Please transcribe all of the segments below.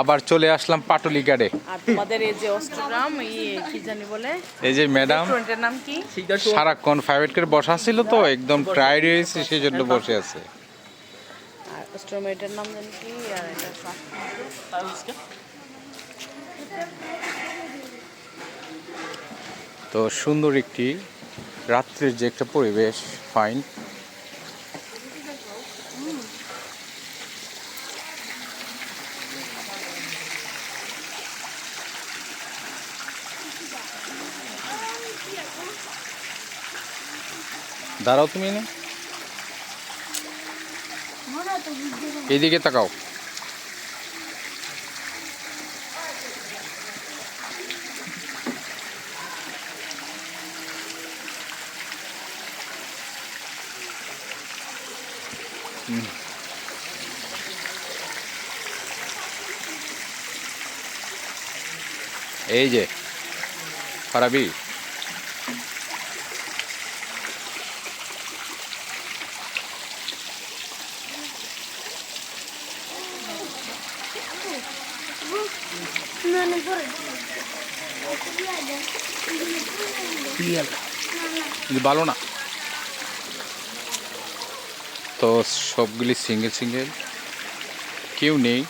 আবার চলে আসলাম পাটুলি ঘাটে। আর তোমাদের এই যে অষ্টগ্রাম কি জানি বলে, এই যে ম্যাডাম রেস্টুরেন্টের নাম কি? সারাক্ষণ ফাইভেট করে বসা ছিল তো একদম টায়ার্ড হয়েছে, সেই জন্য বসে আছে। আর রেস্টুরেন্টের নাম জানি কি? আর এটা তো সুন্দর একটি রাত্রির যে একটা পরিবেশ, ফাইন। দাঁড়াও তুমি এনে এইদিকে তাকাও। এই যে ফারাবি, ভালো না তো, সবগুলি সিঙ্গেল সিঙ্গেল, কেউ নেই।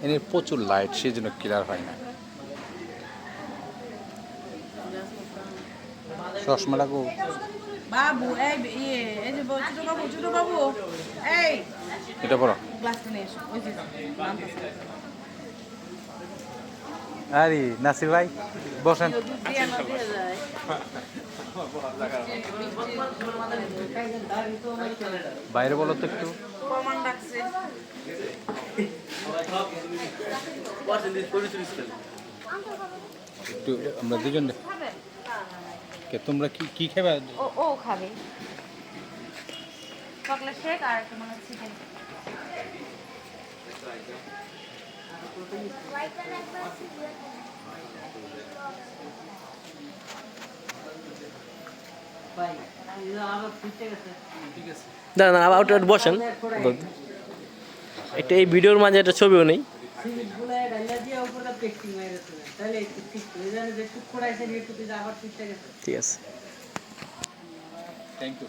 এর প্রচুর লাইট, সেই জন্য ক্লিয়ার হয় না। চশমাটা গো বাবু, এই যে ছোট বাবু, এই এটা পড়ো। গ্লাসটা নিয়ে এসো। ওই যে আরে নাসির ভাই বসেন। বাইরে বলো তো একটু। প্রমাণ রাখছে। একটু আমরা দুজন কে, তোমরা কি কি খাবে? ও খাবে চকলেট শেক আর তোমার চিকেন। না না আবার ওটা বসেন একটা, এই ভিডিওর মাঝে একটা ছবিও নেই। ঠিক আছে, থ্যাংক ইউ।